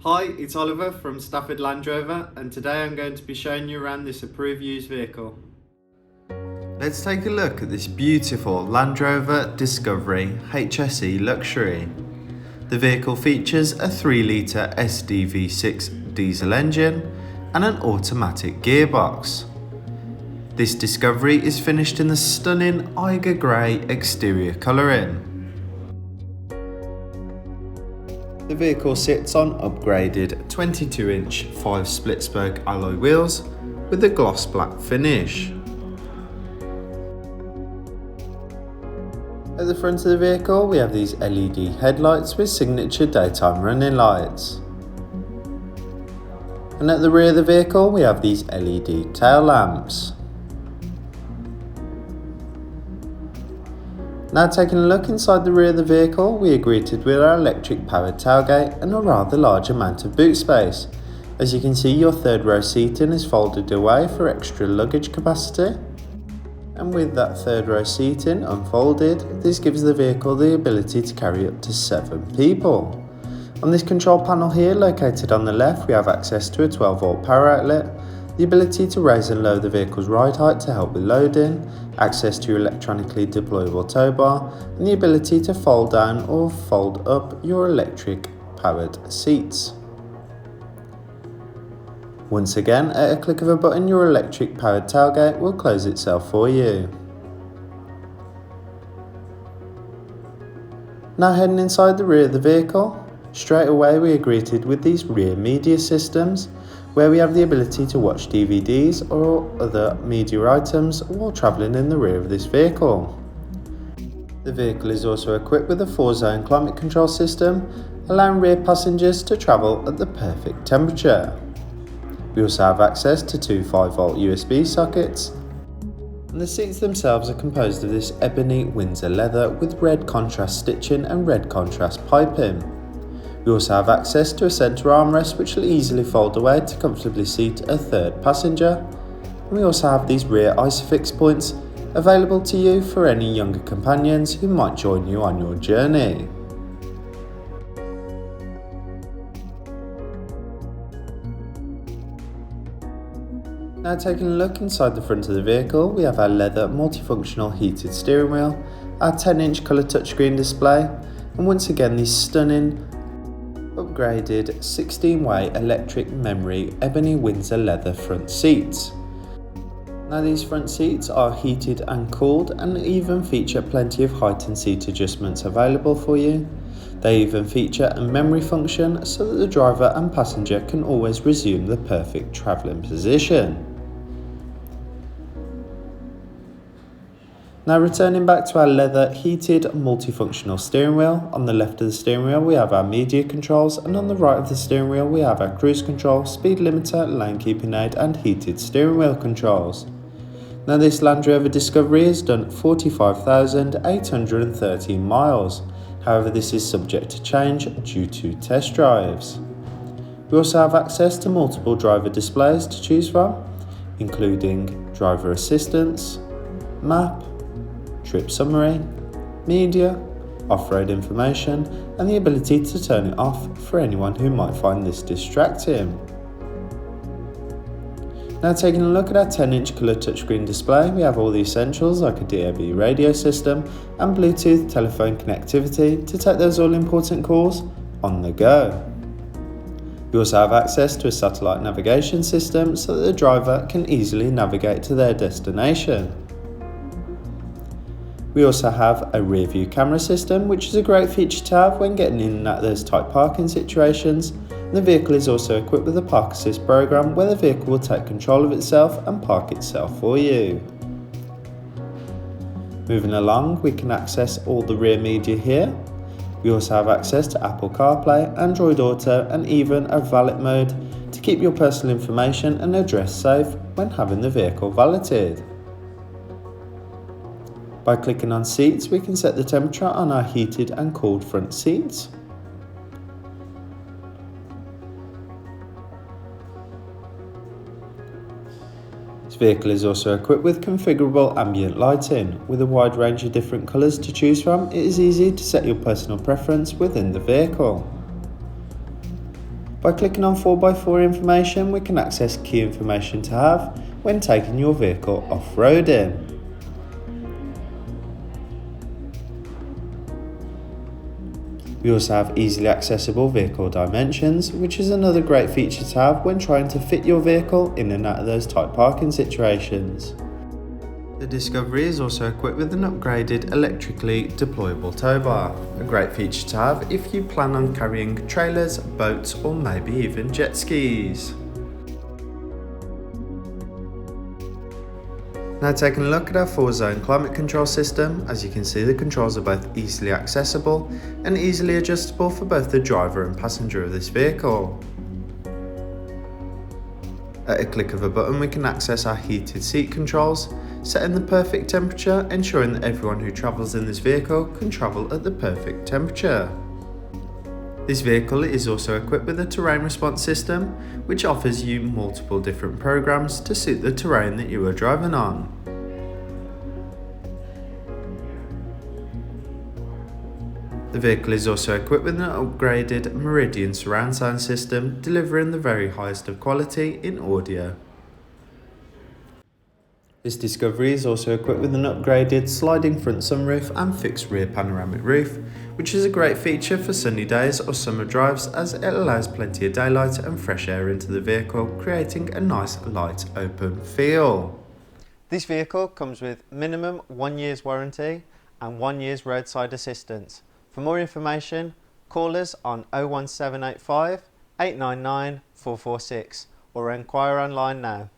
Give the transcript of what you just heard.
Hi, it's Oliver from Stafford Land Rover, and today I'm going to be showing you around this approved used vehicle. Let's take a look at this beautiful Land Rover Discovery HSE Luxury. The vehicle features a 3.0 SDV6 diesel engine and an automatic gearbox. This Discovery is finished in the stunning Eiger Grey exterior colouring. The vehicle sits on upgraded 22-inch 5 split-spoke alloy wheels with a gloss black finish. At the front of the vehicle we have these LED headlights with signature daytime running lights. And at the rear of the vehicle we have these LED tail lamps. Now taking a look inside the rear of the vehicle, we are greeted with our electric powered tailgate and a rather large amount of boot space. As you can see, your third row seating is folded away for extra luggage capacity. And with that third row seating unfolded, this gives the vehicle the ability to carry up to 7 people. On this control panel here, located on the left, we have access to a 12-volt power outlet, the ability to raise and lower the vehicle's ride height to help with loading, access to your electronically deployable tow bar, and the ability to fold down or fold up your electric powered seats. Once again, at a click of a button, your electric powered tailgate will close itself for you. Now heading inside the rear of the vehicle, straight away we are greeted with these rear media systems, where we have the ability to watch DVDs or other media items while travelling in the rear of this vehicle. The vehicle is also equipped with a 4-zone climate control system, allowing rear passengers to travel at the perfect temperature. We also have access to 2 5-volt USB sockets, and the seats themselves are composed of this ebony Windsor leather with red contrast stitching and red contrast piping. We also have access to a centre armrest which will easily fold away to comfortably seat a third passenger. And we also have these rear ISOFIX points available to you for any younger companions who might join you on your journey. Now taking a look inside the front of the vehicle, we have our leather multifunctional heated steering wheel, our 10-inch colour touchscreen display, and once again these stunning upgraded 16-way electric memory ebony Windsor leather front seats. Now these front seats are heated and cooled and even feature plenty of height and seat adjustments available for you. They even feature a memory function so that the driver and passenger can always resume the perfect travelling position. Now returning back to our leather heated multifunctional steering wheel, on the left of the steering wheel we have our media controls, and on the right of the steering wheel we have our cruise control, speed limiter, lane keeping aid and heated steering wheel controls. Now this Land Rover Discovery has done 45,813 miles, however this is subject to change due to test drives. We also have access to multiple driver displays to choose from, including driver assistance, map, trip summary, media, off-road information, and the ability to turn it off for anyone who might find this distracting. Now taking a look at our 10-inch colour touchscreen display, we have all the essentials like a DAB radio system and Bluetooth telephone connectivity to take those all-important calls on the go. We also have access to a satellite navigation system so that the driver can easily navigate to their destination. We also have a rear view camera system, which is a great feature to have when getting in and out of those tight parking situations. The vehicle is also equipped with a park assist program where the vehicle will take control of itself and park itself for you. Moving along, we can access all the rear media here. We also have access to Apple CarPlay, Android Auto and even a valet mode to keep your personal information and address safe when having the vehicle valeted. By clicking on seats, we can set the temperature on our heated and cooled front seats. This vehicle is also equipped with configurable ambient lighting. With a wide range of different colours to choose from, it is easy to set your personal preference within the vehicle. By clicking on 4x4 information, we can access key information to have when taking your vehicle off-roading. We also have easily accessible vehicle dimensions, which is another great feature to have when trying to fit your vehicle in and out of those tight parking situations. The Discovery is also equipped with an upgraded electrically deployable tow bar, a great feature to have if you plan on carrying trailers, boats or maybe even jet skis. Now taking a look at our 4-zone climate control system, as you can see the controls are both easily accessible and easily adjustable for both the driver and passenger of this vehicle. At a click of a button we can access our heated seat controls, setting the perfect temperature, ensuring that everyone who travels in this vehicle can travel at the perfect temperature. This vehicle is also equipped with a terrain response system, which offers you multiple different programs to suit the terrain that you are driving on. The vehicle is also equipped with an upgraded Meridian surround sound system, delivering the very highest of quality in audio. This Discovery is also equipped with an upgraded sliding front sunroof and fixed rear panoramic roof, which is a great feature for sunny days or summer drives as it allows plenty of daylight and fresh air into the vehicle, creating a nice light open feel. This vehicle comes with minimum 1 year's warranty and 1 year's roadside assistance. For more information, call us on 01785 899 446 or inquire online now.